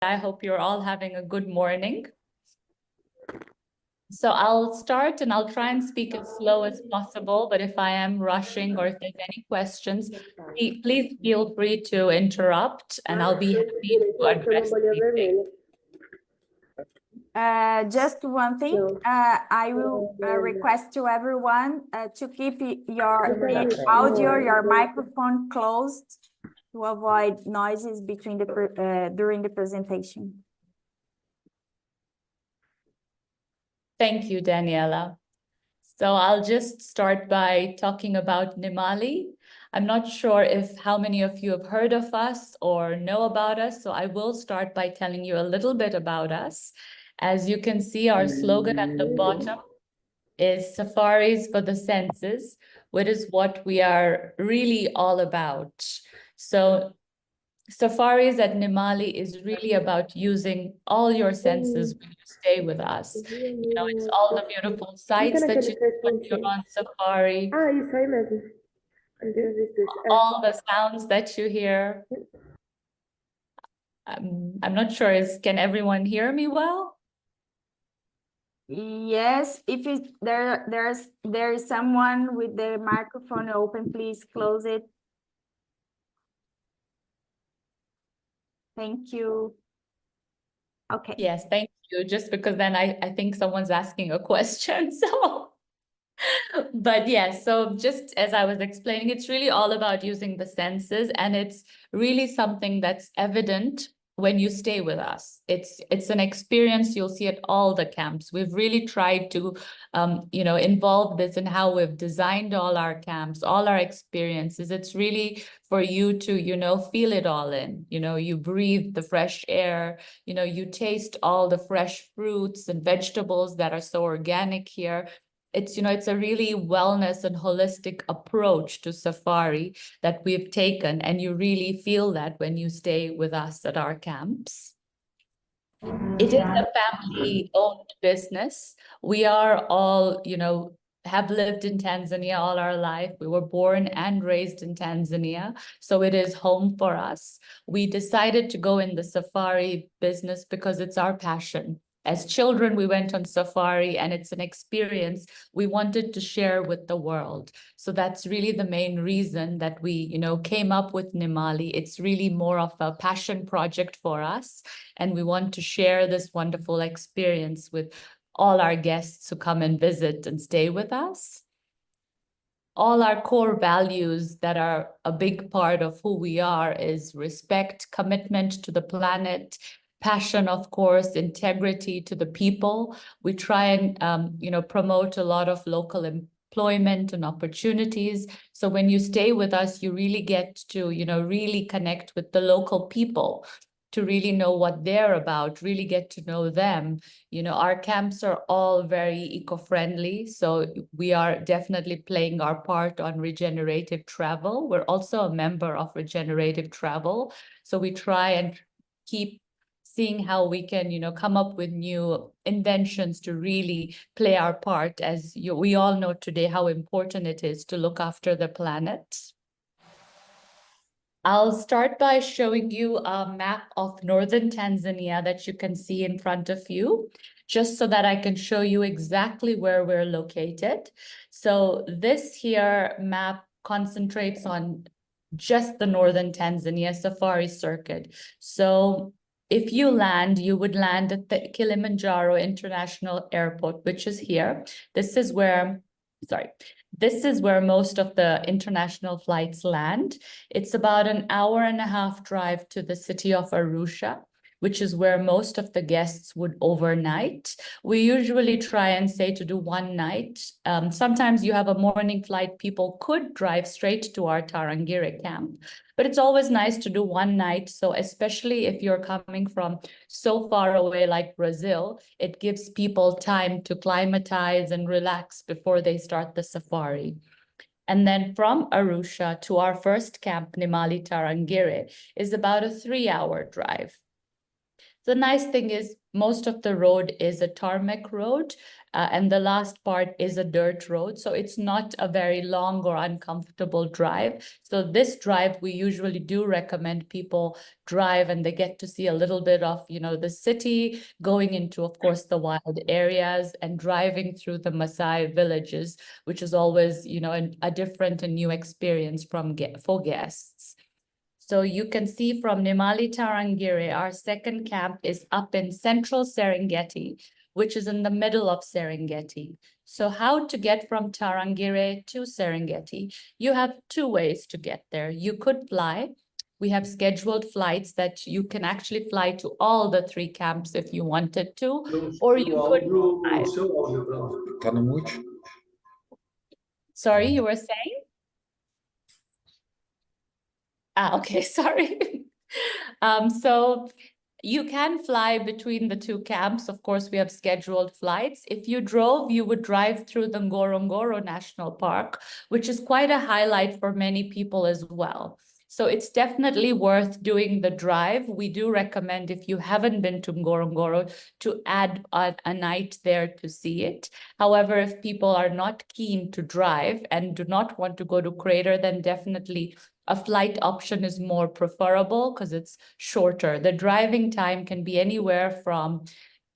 I hope you're all having a good morning. So I'll start and I'll try and speak as slow as possible, but if I am rushing or if there's any questions, please feel free to interrupt and I'll be happy to address anything. Just one thing, I will request to everyone to keep your audio, your microphone closed to avoid noises between during the presentation. Thank you, Daniela. So I'll just start by talking about Nimali. I'm not sure how many of you have heard of us or know about us, so I will start by telling you a little bit about us. As you can see, our slogan at the bottom is Safaris for the Senses, which is what we are really all about. So Safaris at Nimali is really about using all your senses when you stay with us. You know, it's all the beautiful sights that you see when you're on safari. Isso aí mesmo. All the sounds that you hear. I'm not sure, can everyone hear me well? Yes, if there is someone with the microphone open, please close it. Thank you. Okay. Yes, thank you. Just because then I think someone's asking a question. So, but yes, so just as I was explaining, it's really all about using the senses, and it's really something that's evident when you stay with us. It's an experience you'll see at all the camps. We've really tried to, involve this in how we've designed all our camps, all our experiences. It's really for you to, feel it all in. You breathe the fresh air, you taste all the fresh fruits and vegetables that are so organic here. It's a really wellness and holistic approach to safari that we've taken, and you really feel that when you stay with us at our camps. It is a family-owned business. We are all, have lived in Tanzania all our life. We were born and raised in Tanzania, so it is home for us. We decided to go in the safari business because it's our passion. As children, we went on safari, and it's an experience we wanted to share with the world. So that's really the main reason that we, came up with Nimali. It's really more of a passion project for us, and we want to share this wonderful experience with all our guests who come and visit and stay with us. All our core values that are a big part of who we are is respect, commitment to the planet, passion, of course, integrity to the people. We try and, promote a lot of local employment and opportunities. So when you stay with us, you really get to, really connect with the local people, to really know what they're about, really get to know them. Our camps are all very eco-friendly, so we are definitely playing our part on regenerative travel. We're also a member of regenerative travel, so we try and keep seeing how we can, come up with new inventions to really play our part, as we all know today how important it is to look after the planet. I'll start by showing you a map of northern Tanzania that you can see in front of you, just so that I can show you exactly where we're located. So this here map concentrates on just the northern Tanzania safari circuit. So if you land, you would land at the Kilimanjaro International Airport, which is here. This is where most of the international flights land. It's about an hour and a half drive to the city of Arusha, which is where most of the guests would overnight. We usually try and say to do one night. Sometimes you have a morning flight, people could drive straight to our Tarangire camp, but it's always nice to do one night. So especially if you're coming from so far away like Brazil, it gives people time to climatize and relax before they start the safari. And then from Arusha to our first camp, Nimali Tarangire, is about a 3-hour drive. The nice thing is most of the road is a tarmac road, And the last part is a dirt road. So it's not a very long or uncomfortable drive. So this drive, we usually do recommend people drive and they get to see a little bit of, the city, going into, of course, the wild areas and driving through the Maasai villages, which is always, a different and new experience for guests. So you can see from Nimali Tarangire, our second camp is up in central Serengeti, which is in the middle of Serengeti. So how to get from Tarangire to Serengeti? You have two ways to get there. You could fly. We have scheduled flights that you can actually fly to all the three camps if you wanted to, or you could fly. Sorry, you were saying? Okay, sorry. So you can fly between the two camps. Of course, we have scheduled flights. If you drove, you would drive through the Ngorongoro National Park, which is quite a highlight for many people as well. So it's definitely worth doing the drive. We do recommend, if you haven't been to Ngorongoro, to add a night there to see it. However, if people are not keen to drive and do not want to go to Crater, then definitely a flight option is more preferable because it's shorter. The driving time can be anywhere from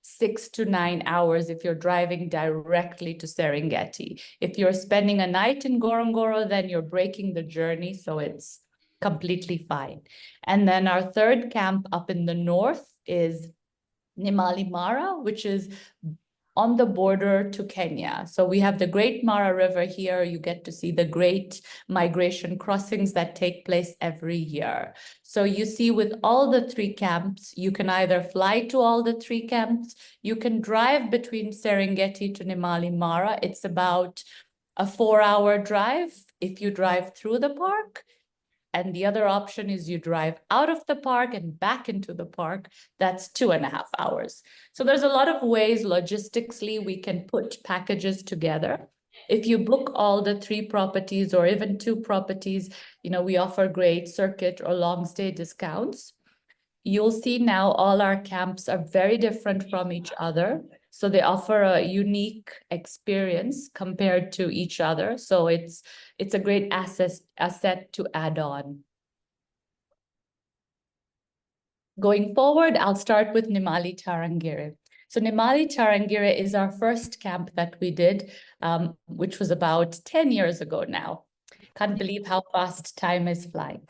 6 to 9 hours if you're driving directly to Serengeti. If you're spending a night in Ngorongoro, then you're breaking the journey, so it's completely fine. And then our third camp up in the north is Nimali Mara, which is on the border to Kenya. So we have the Great Mara River here. You get to see the great migration crossings that take place every year. So you see with all the three camps, you can either fly to all the three camps, you can drive between Serengeti to Nimali Mara. It's about a 4-hour drive if you drive through the park. And the other option is you drive out of the park and back into the park. That's 2.5 hours. So there's a lot of ways logistically we can put packages together. If you book all the 3 properties or even 2 properties, we offer great circuit or long stay discounts. You'll see now all our camps are very different from each other. So they offer a unique experience compared to each other. So it's a great asset to add on. Going forward, I'll start with Nimali Tarangire. So Nimali Tarangire is our first camp that we did, which was about 10 years ago now. Can't believe how fast time is flying.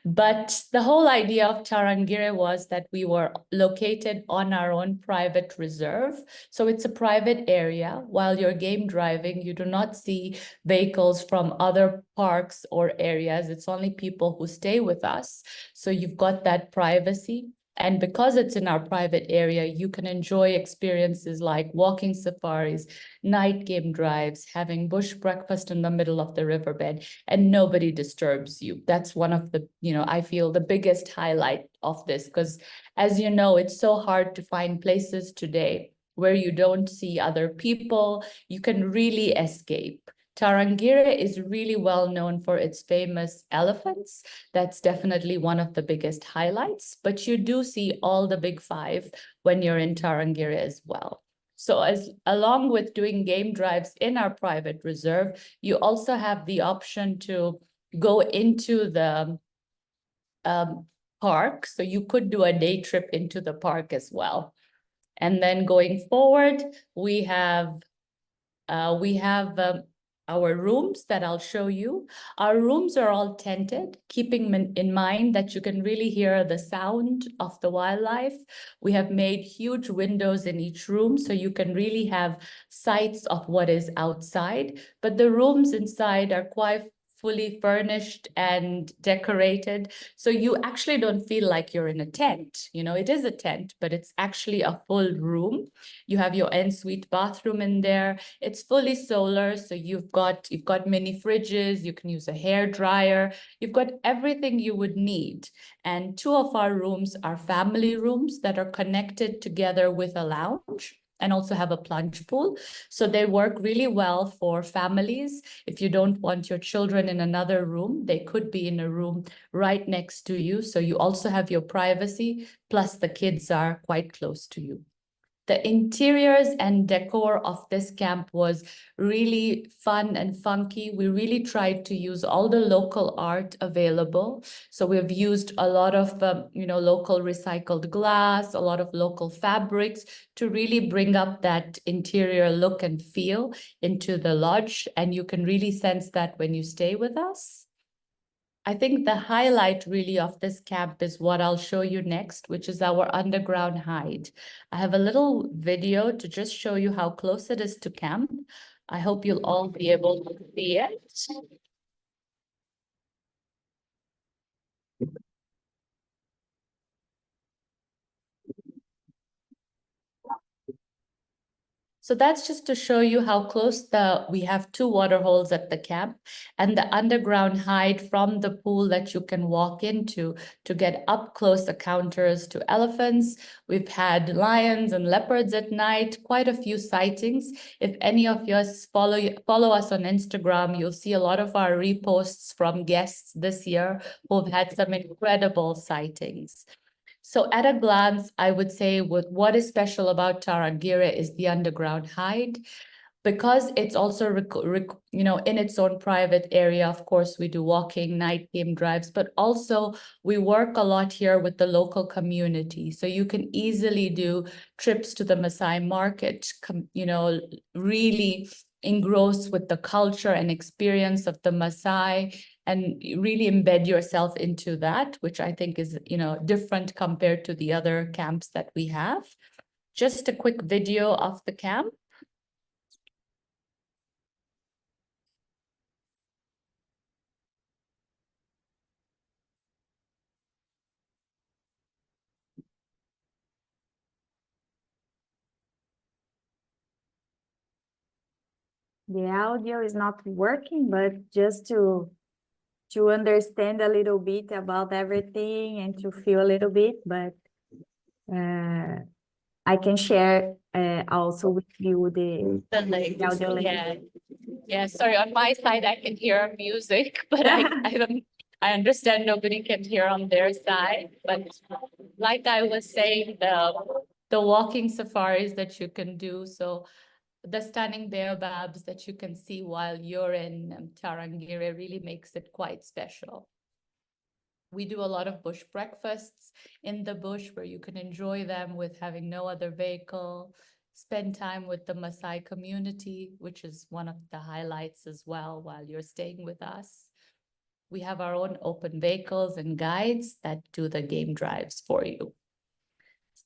But the whole idea of Tarangire was that we were located on our own private reserve. So it's a private area. While you're game driving, you do not see vehicles from other parks or areas. It's only people who stay with us. So you've got that privacy. And because it's in our private area, you can enjoy experiences like walking safaris, night game drives, having bush breakfast in the middle of the riverbed, and nobody disturbs you. That's one of the, I feel the biggest highlight of this, because as you know, it's so hard to find places today where you don't see other people. You can really escape. Tarangire is really well known for its famous elephants. That's definitely one of the biggest highlights, but you do see all the big 5 when you're in Tarangire as well. So along with doing game drives in our private reserve, you also have the option to go into the park. So you could do a day trip into the park as well. And then going forward, we have our rooms that I'll show you. Our rooms are all tented, keeping in mind that you can really hear the sound of the wildlife. We have made huge windows in each room, so you can really have sights of what is outside. But the rooms inside are quite fully furnished and decorated. So you actually don't feel like you're in a tent. It is a tent, but it's actually a full room. You have your ensuite bathroom in there. It's fully solar. So you've got mini fridges. You can use a hair dryer. You've got everything you would need. And 2 of our rooms are family rooms that are connected together with a lounge, and also have a plunge pool. So they work really well for families. If you don't want your children in another room, they could be in a room right next to you. So you also have your privacy, plus the kids are quite close to you. The interiors and decor of this camp was really fun and funky. We really tried to use all the local art available. So we've used a lot of, local recycled glass, a lot of local fabrics to really bring up that interior look and feel into the lodge. And you can really sense that when you stay with us. I think the highlight really of this camp is what I'll show you next, which is our underground hide. I have a little video to just show you how close it is to camp. I hope you'll all be able to see it. So that's just to show you how close we have 2 water holes at the camp and the underground hide from the pool that you can walk into to get up close encounters to elephants. We've had lions and leopards at night, quite a few sightings. If any of you follow us on Instagram, you'll see a lot of our reposts from guests this year who've had some incredible sightings. So at a glance, I would say what is special about Tarangire is the underground hide, because it's also, in its own private area. Of course, we do walking, night game drives, but also we work a lot here with the local community. So you can easily do trips to the Maasai market, really engross with the culture and experience of the Maasai and really embed yourself into that, which I think is, different compared to the other camps that we have. Just a quick video of the camp. The audio is not working, but just to understand a little bit about everything and to feel a little bit, but I can share also with you the audio link. Yeah, sorry, on my side I can hear music, but I understand nobody can hear on their side. But like I was saying, the walking safaris that you can do, so the stunning baobabs that you can see while you're in Tarangire really makes it quite special. We do a lot of bush breakfasts in the bush where you can enjoy them with having no other vehicle, spend time with the Maasai community, which is one of the highlights as well while you're staying with us. We have our own open vehicles and guides that do the game drives for you.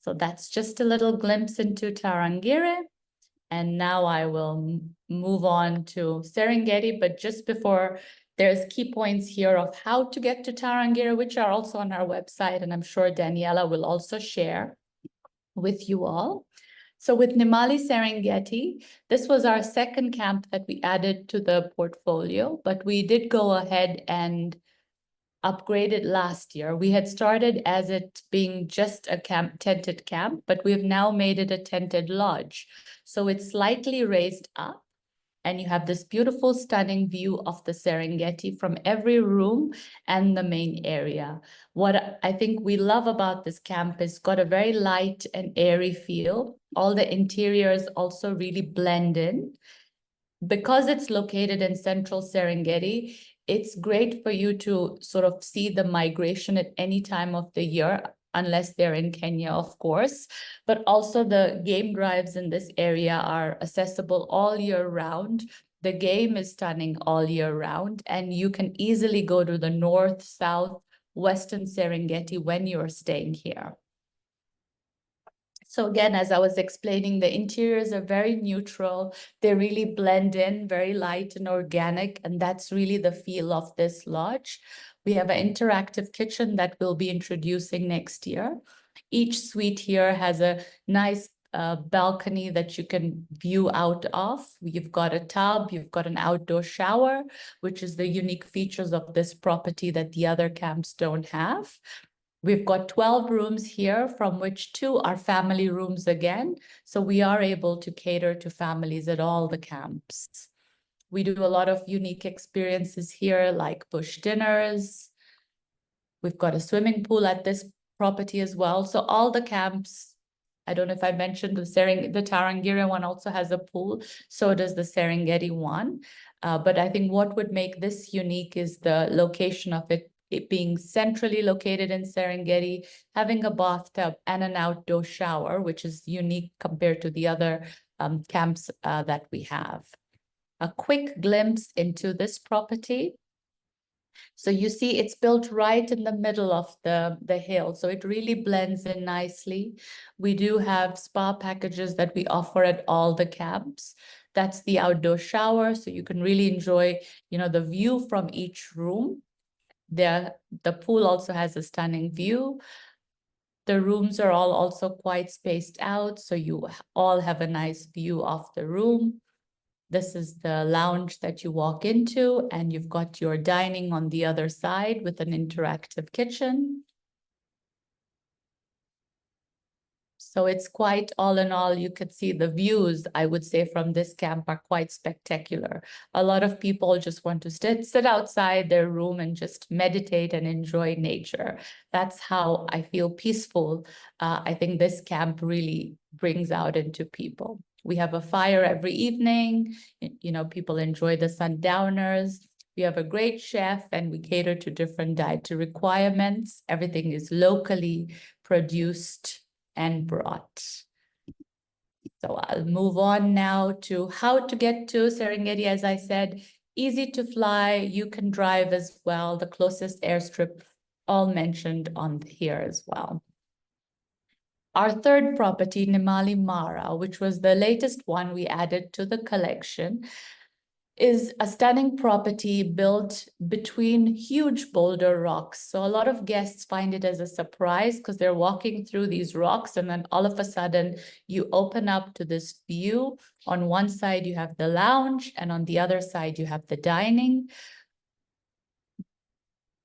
So that's just a little glimpse into Tarangire. And now I will move on to Serengeti, but just before, there's key points here of how to get to Tarangire, which are also on our website, and I'm sure Daniela will also share with you all. So with Nimali Serengeti, this was our second camp that we added to the portfolio, but we did go ahead and upgraded last year. We had started as it being just a tented camp, but we've now made it a tented lodge. So it's slightly raised up and you have this beautiful, stunning view of the Serengeti from every room and the main area. What I think we love about this camp is got a very light and airy feel. All the interiors also really blend in. Because it's located in central Serengeti, it's great for you to sort of see the migration at any time of the year, unless they're in Kenya, of course. But also the game drives in this area are accessible all year round. The game is stunning all year round, and you can easily go to the north, south, western Serengeti when you're staying here. So again, as I was explaining, the interiors are very neutral. They really blend in, very light and organic, and that's really the feel of this lodge. We have an interactive kitchen that we'll be introducing next year. Each suite here has a nice balcony that you can view out of. You've got a tub, you've got an outdoor shower, which is the unique features of this property that the other camps don't have. We've got 12 rooms here, from which 2 are family rooms again. So we are able to cater to families at all the camps. We do a lot of unique experiences here, like bush dinners. We've got a swimming pool at this property as well. So all the camps I don't know if I mentioned the Tarangire one also has a pool. So does the Serengeti one. But I think what would make this unique is the location of it being centrally located in Serengeti, having a bathtub and an outdoor shower, which is unique compared to the other camps that we have. A quick glimpse into this property. So you see it's built right in the middle of the hill, so it really blends in nicely. We do have spa packages that we offer at all the camps. That's the outdoor shower, so you can really enjoy, the view from each room. The pool also has a stunning view. The rooms are all also quite spaced out, so you all have a nice view of the room. This is the lounge that you walk into, and you've got your dining on the other side with an interactive kitchen. So it's quite, all in all, you could see the views, I would say, from this camp are quite spectacular. A lot of people just want to sit outside their room and just meditate and enjoy nature. That's how I feel peaceful. I think this camp really brings out into people. We have a fire every evening. People enjoy the sundowners. We have a great chef, and we cater to different dietary requirements. Everything is locally produced and brought. So I'll move on now to how to get to Serengeti. As I said, easy to fly. You can drive as well. The closest airstrip, all mentioned on here as well. Our third property, Nimali Mara, which was the latest one we added to the collection, is a stunning property built between huge boulder rocks. So a lot of guests find it as a surprise because they're walking through these rocks, and then all of a sudden you open up to this view. On one side, you have the lounge, and on the other side, you have the dining.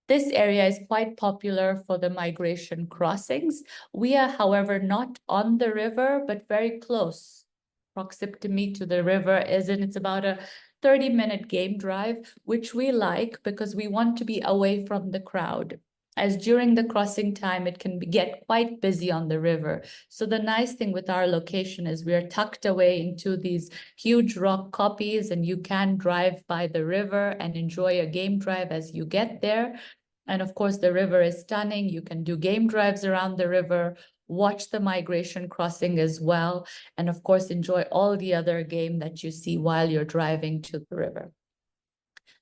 This area is quite popular for the migration crossings. We are, however, not on the river, but very close. Proximity to the river it's about a 30-minute game drive, which we like because we want to be away from the crowd. As during the crossing time, it can get quite busy on the river. So the nice thing with our location is we are tucked away into these huge rock copies, and you can drive by the river and enjoy a game drive as you get there. And of course, the river is stunning. You can do game drives around the river, watch the migration crossing as well, and of course, enjoy all the other game that you see while you're driving to the river.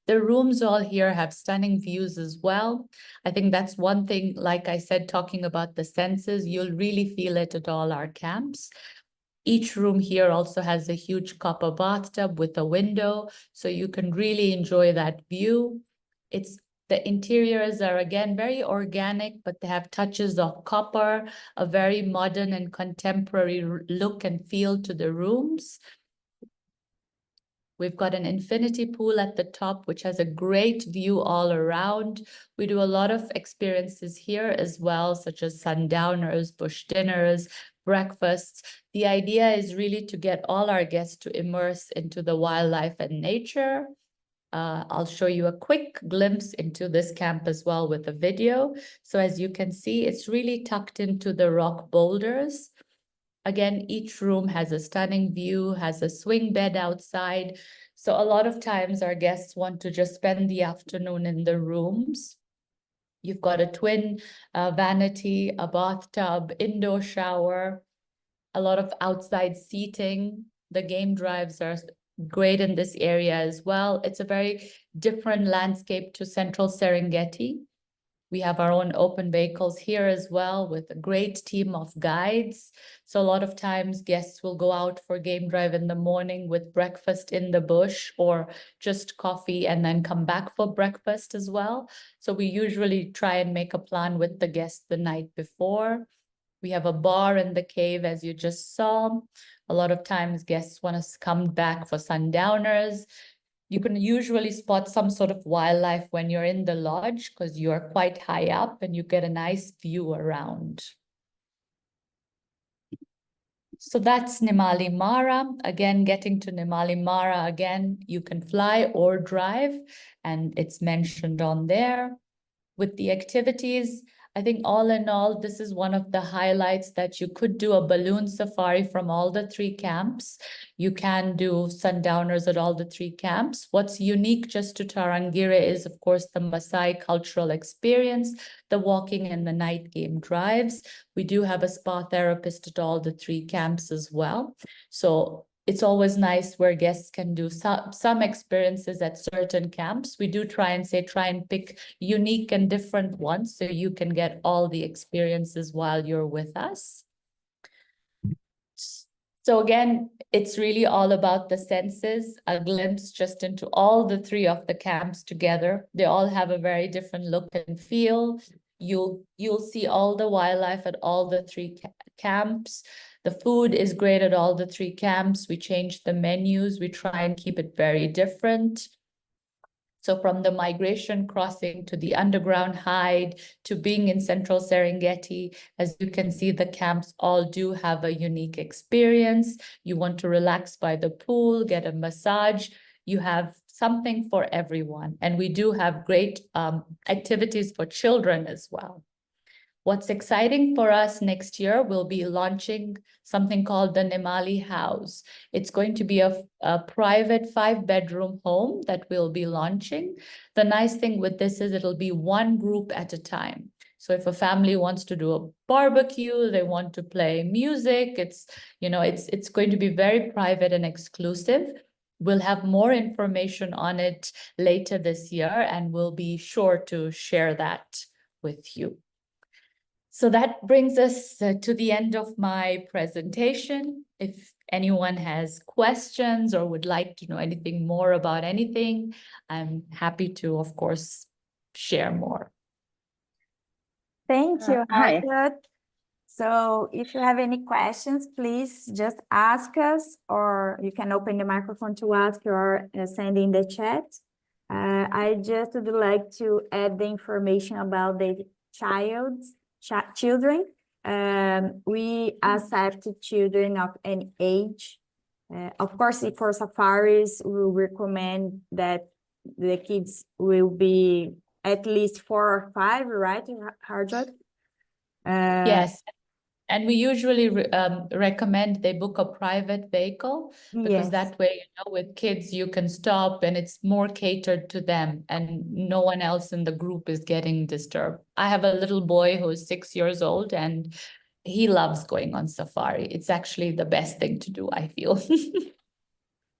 The rooms all here have stunning views as well. I think that's one thing, like I said, talking about the senses, you'll really feel it at all our camps. Each room here also has a huge copper bathtub with a window, so you can really enjoy that view. The interiors are, again, very organic, but they have touches of copper, a very modern and contemporary look and feel to the rooms. We've got an infinity pool at the top, which has a great view all around. We do a lot of experiences here as well, such as sundowners, bush dinners, breakfasts. The idea is really to get all our guests to immerse into the wildlife and nature. I'll show you a quick glimpse into this camp as well with a video. So as you can see, it's really tucked into the rock boulders. Again, each room has a stunning view, has a swing bed outside. So a lot of times our guests want to just spend the afternoon in the rooms. You've got a twin vanity, a bathtub, indoor shower, a lot of outside seating. The game drives are great in this area as well. It's a very different landscape to Central Serengeti. We have our own open vehicles here as well with a great team of guides. So a lot of times guests will go out for game drive in the morning with breakfast in the bush or just coffee and then come back for breakfast as well. So we usually try and make a plan with the guests the night before. We have a bar in the cave, as you just saw. A lot of times guests want to come back for sundowners. You can usually spot some sort of wildlife when you're in the lodge because you're quite high up and you get a nice view around. So that's Nimali Mara. Again, getting to Nimali Mara, again, you can fly or drive, and it's mentioned on there. With the activities, I think all in all, this is one of the highlights, that you could do a balloon safari from all the 3 camps. You can do sundowners at all the 3 camps. What's unique just to Tarangire is, of course, the Maasai cultural experience, the walking and the night game drives. We do have a spa therapist at all the 3 camps as well. So it's always nice where guests can do some experiences at certain camps. We do try and pick unique and different ones so you can get all the experiences while you're with us. So again, it's really all about the senses, a glimpse just into all the 3 of the camps together. They all have a very different look and feel. You'll see all the wildlife at all the 3 camps. The food is great at all the 3 camps. We change the menus. We try and keep it very different. So from the migration crossing to the underground hide to being in central Serengeti, as you can see, the camps all do have a unique experience. You want to relax by the pool, get a massage. You have something for everyone. And we do have great activities for children as well. What's exciting for us next year, we'll be launching something called the Nimali House. It's going to be a private 5-bedroom home that we'll be launching. The nice thing with this is it'll be one group at a time. So if a family wants to do a barbecue, they want to play music, it's going to be very private and exclusive. We'll have more information on it later this year, and we'll be sure to share that with you. So that brings us to the end of my presentation. If anyone has questions or would like to know anything more about anything, I'm happy to, of course, share more. Thank you, Hi. Harjot. So if you have any questions, please just ask us, or you can open the microphone to ask or send in the chat. I just would like to add the information about the children. We accept children of any age. Of course, for safaris, we recommend that the kids will be at least 4 or 5, right, Harjot? Yes. And we usually recommend they book a private vehicle, because Yes. that way, with kids, you can stop and it's more catered to them and no one else in the group is getting disturbed. I have a little boy who is 6 years old and he loves going on safari. It's actually the best thing to do, I feel.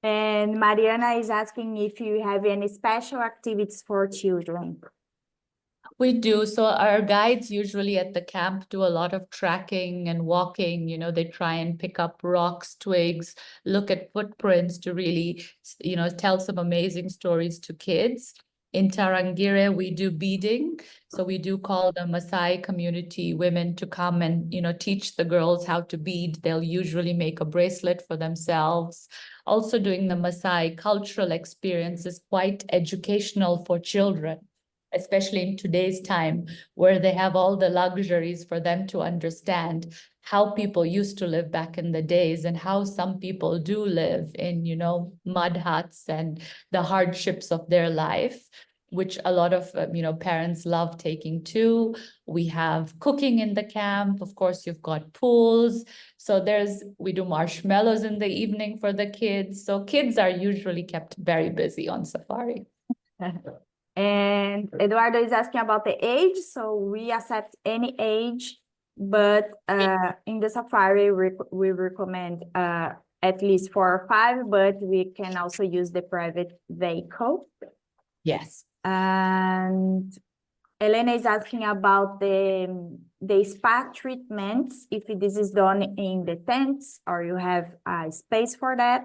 And Mariana is asking if you have any special activities for children. We do. So our guides usually at the camp do a lot of tracking and walking. They try and pick up rocks, twigs, look at footprints to really, tell some amazing stories to kids. In Tarangire, we do beading. So we do call the Maasai community women to come and, teach the girls how to bead. They'll usually make a bracelet for themselves. Also doing the Maasai cultural experience is quite educational for children, especially in today's time, where they have all the luxuries for them to understand how people used to live back in the days and how some people do live in, mud huts and the hardships of their life, which a lot of, parents love taking too. We have cooking in the camp. Of course, you've got pools. So we do marshmallows in the evening for the kids. So kids are usually kept very busy on safari. And Eduardo is asking about the age. So we accept any age, but in the safari, we recommend at least 4 or 5, but we can also use the private vehicle. Yes. And Elena is asking about the spa treatments, if this is done in the tents or you have space for that.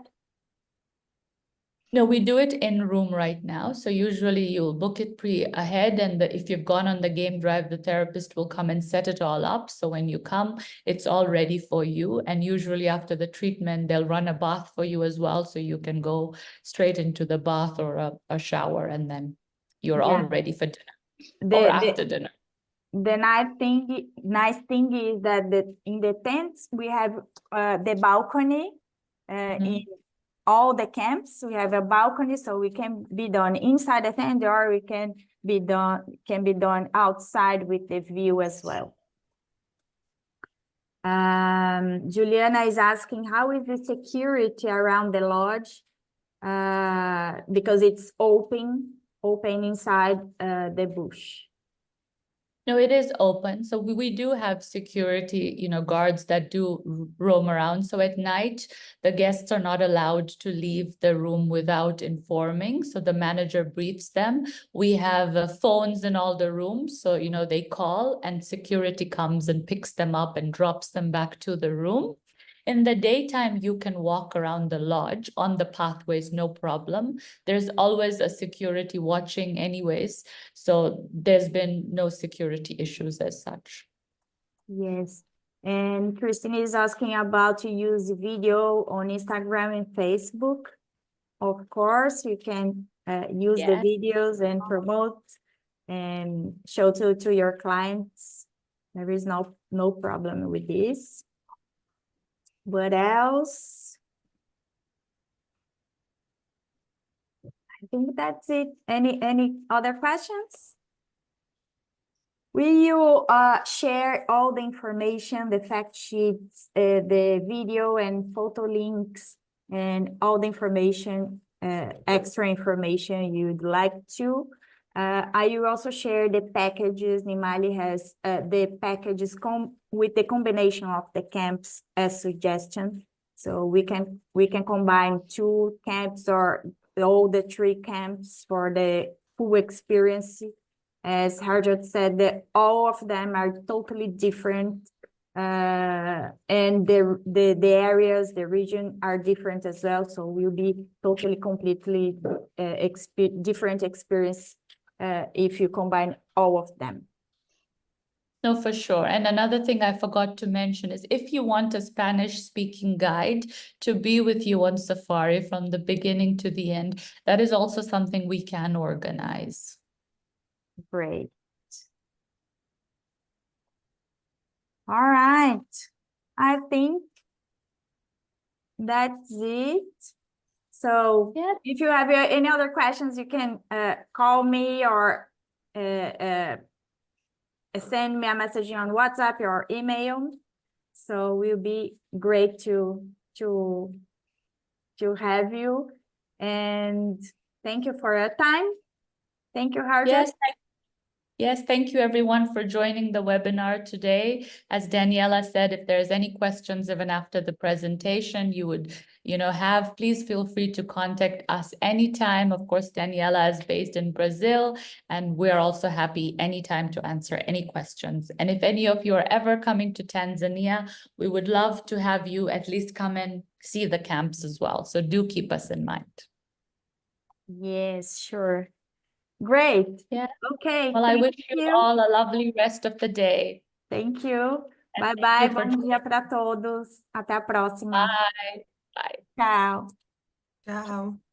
No, we do it in room right now. So usually you'll book it ahead, and if you've gone on the game drive, the therapist will come and set it all up. So when you come, it's all ready for you. And usually after the treatment, they'll run a bath for you as well. So you can go straight into the bath or a shower, and then you're all ready for dinner or after dinner. The nice thing is that in the tents, we have the balcony in all the camps. We have a balcony, so we can be done inside the tent, or we can be done outside with the view as well. Juliana is asking, how is the security around the lodge? Because it's open inside the bush. No, it is open. So we do have security, guards that do roam around. So at night, the guests are not allowed to leave the room without informing. So the manager briefs them. We have phones in all the rooms. So, they call and security comes and picks them up and drops them back to the room. In the daytime, you can walk around the lodge on the pathways, no problem. There's always a security watching anyways. So there's been no security issues as such. Yes. And Christine is asking about to use video on Instagram and Facebook. Of course, you can use the videos and promote and show to your clients. There is no problem with this. What else? I think that's it. Any other questions? Will you share all the information, the fact sheets, the video and photo links, and all the information, extra information you'd like to? I will also share the packages. Nimali has the packages with the combination of the camps as suggestion. So we can combine 2 camps or all the 3 camps for the full experience. As Harjot said, that all of them are totally different, and the areas, the region are different as well. So we'll be totally, completely different experience if you combine all of them. No, for sure. And another thing I forgot to mention is if you want a Spanish-speaking guide to be with you on safari from the beginning to the end, that is also something we can organize. Great. All right. I think that's it. So if you have any other questions, you can call me or send me a message on WhatsApp or email. So we'll be great to have you. And thank you for your time. Thank you, Harjot. Yes, thank you everyone for joining the webinar today. As Daniela said, if there's any questions even after the presentation you would have, please feel free to contact us anytime. Of course, Daniela is based in Brazil, and we're also happy anytime to answer any questions. And if any of you are ever coming to Tanzania, we would love to have you at least come and see the camps as well. So do keep us in mind. Yes, sure. Great. Yeah. Okay. Well, I wish you all a lovely rest of the day. Thank you. And Bye, thank you bom dia para todos. Até a próxima. Bye. Bye. Tchau. Ciao.